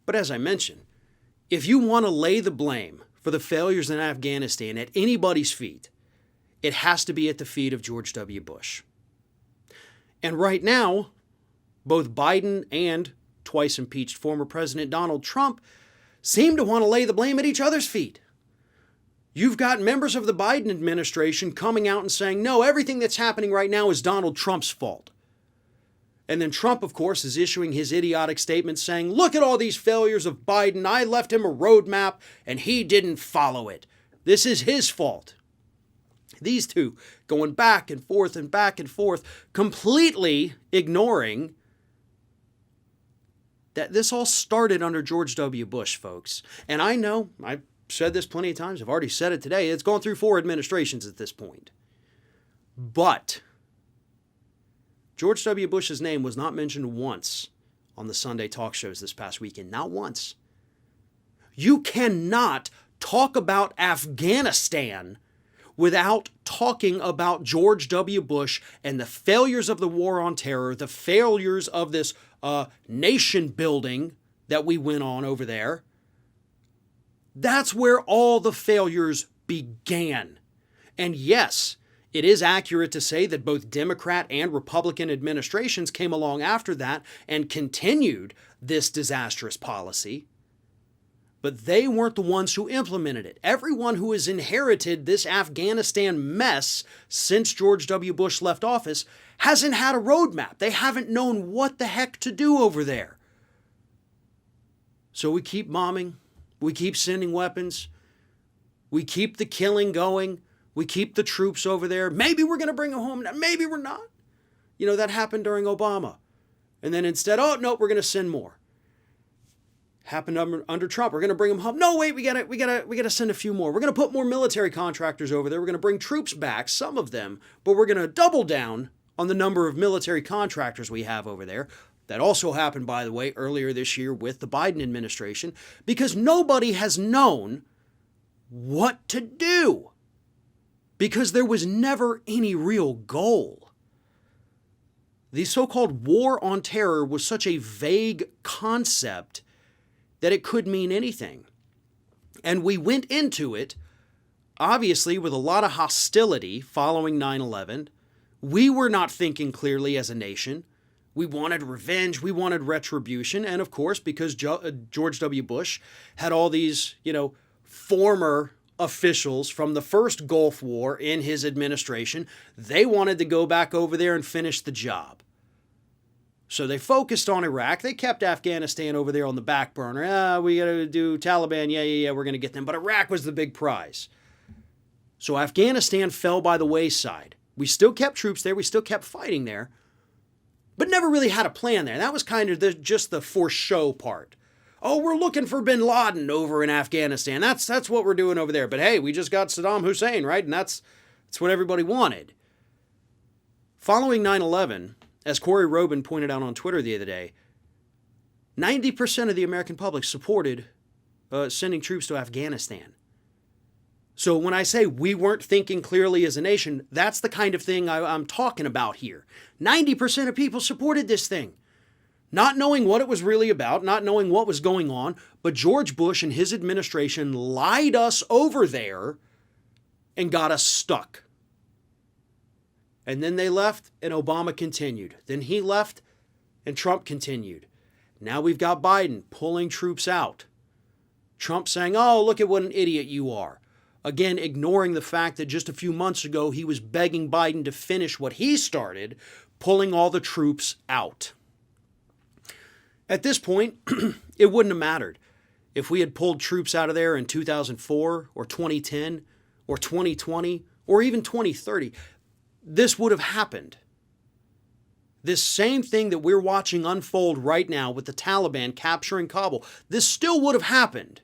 But as I mentioned, if you want to lay the blame for the failures in Afghanistan at anybody's feet, it has to be at the feet of George W. Bush. And right now, both Biden and twice impeached former President Donald Trump seem to want to lay the blame at each other's feet. You've got members of the Biden administration coming out and saying, no, everything that's happening right now is Donald Trump's fault. And then Trump, of course, is issuing his idiotic statement saying, look at all these failures of Biden. I left him a roadmap and he didn't follow it. This is his fault. These two going back and forth, completely ignoring that this all started under George W. Bush, folks. And I know, I've said this plenty of times, I've already said it today, it's gone through 4 administrations at this point. But George W. Bush's name was not mentioned once on the Sunday talk shows this past weekend. Not once. You cannot talk about Afghanistan without talking about George W. Bush and the failures of the war on terror, the failures of this nation building that we went on over there. That's where all the failures began. And yes, it is accurate to say that both Democrat and Republican administrations came along after that and continued this disastrous policy. But they weren't the ones who implemented it. Everyone who has inherited this Afghanistan mess since George W. Bush left office hasn't had a roadmap. They haven't known what the heck to do over there. So we keep bombing. We keep sending weapons. We keep the killing going. We keep the troops over there. Maybe we're going to bring them home. Maybe we're not. You know, that happened during Obama. And then instead, oh, no, we're going to send more. Happened under Trump. We're going to bring them home. No, wait, we got to send a few more. We're going to put more military contractors over there. We're going to bring troops back, some of them, but we're going to double down on the number of military contractors we have over there. That also happened, by the way, earlier this year with the Biden administration, because nobody has known what to do. Because there was never any real goal. The so-called war on terror was such a vague concept that it could mean anything. And we went into it, obviously, with a lot of hostility following 9/11. We were not thinking clearly as a nation. We wanted revenge. We wanted retribution. And of course, because George W. Bush had all these, former officials from the first Gulf War in his administration, they wanted to go back over there and finish the job. So they focused on Iraq. They kept Afghanistan over there on the back burner. We got to do Taliban. Yeah, we're going to get them. But Iraq was the big prize. So Afghanistan fell by the wayside. We still kept troops there. We still kept fighting there. But never really had a plan there. That was kind of just the for show part. Oh, we're looking for bin Laden over in Afghanistan. That's what we're doing over there. But hey, we just got Saddam Hussein, right? And that's what everybody wanted. Following 9/11, as Corey Robin pointed out on Twitter the other day, 90% of the American public supported sending troops to Afghanistan. So when I say we weren't thinking clearly as a nation, that's the kind of thing I'm talking about here. 90% of people supported this thing. Not knowing what it was really about, not knowing what was going on, but George Bush and his administration lied us over there and got us stuck. And then they left and Obama continued. Then he left and Trump continued. Now we've got Biden pulling troops out. Trump saying, oh, look at what an idiot you are. Again, ignoring the fact that just a few months ago he was begging Biden to finish what he started, pulling all the troops out. At this point, it wouldn't have mattered if we had pulled troops out of there in 2004 or 2010 or 2020 or even 2030. This would have happened. This same thing that we're watching unfold right now with the Taliban capturing Kabul, this still would have happened.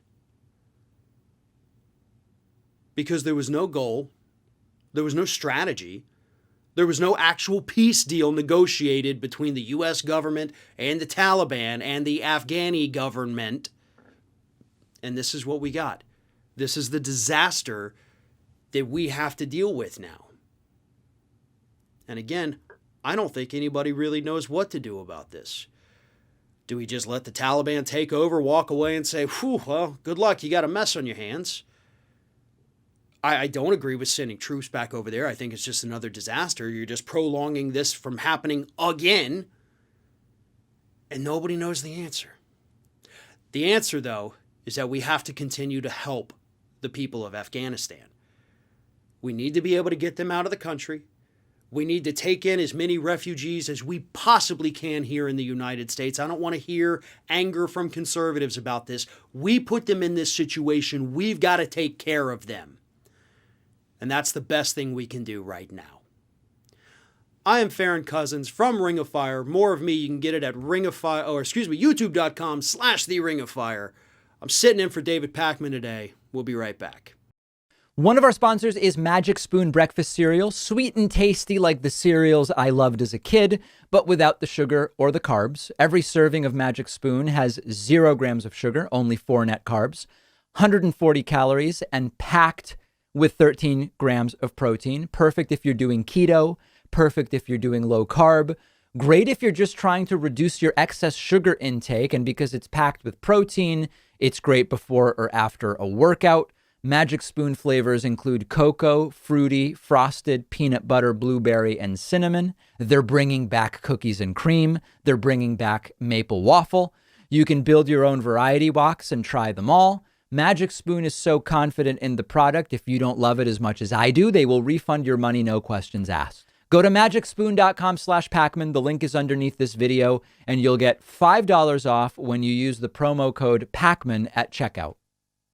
Because there was no goal, there was no strategy, there was no actual peace deal negotiated between the U.S. government and the Taliban and the Afghani government. And this is what we got. This is the disaster that we have to deal with now. And again, I don't think anybody really knows what to do about this. Do we just let the Taliban take over, walk away, and say, whew, well, good luck, you got a mess on your hands? I don't agree with sending troops back over there. I think it's just another disaster. You're just prolonging this from happening again, and nobody knows the answer. The answer, though, is that we have to continue to help the people of Afghanistan. We need to be able to get them out of the country. We need to take in as many refugees as we possibly can here in the United States. I don't want to hear anger from conservatives about this. We put them in this situation. We've got to take care of them. And that's the best thing we can do right now. I am Farron Cousins from Ring of Fire. More of me, you can get it at youtube.com/The Ring of Fire. I'm sitting in for David Pakman today. We'll be right back. One of our sponsors is Magic Spoon breakfast cereal, sweet and tasty like the cereals I loved as a kid, but without the sugar or the carbs. Every serving of Magic Spoon has 0 grams of sugar, only 4 net carbs, 140 calories, and packed with 13 grams of protein. Perfect if you're doing keto, perfect if you're doing low carb, great if you're just trying to reduce your excess sugar intake, and because it's packed with protein, it's great before or after a workout. Magic Spoon flavors include cocoa, fruity, frosted, peanut butter, blueberry, and cinnamon. They're bringing back cookies and cream. They're bringing back maple waffle. You can build your own variety box and try them all. Magic Spoon is so confident in the product, if you don't love it as much as I do, they will refund your money, no questions asked. Go to magicspoon.com/Pakman. The link is underneath this video, and you'll get $5 off when you use the promo code Pakman at checkout.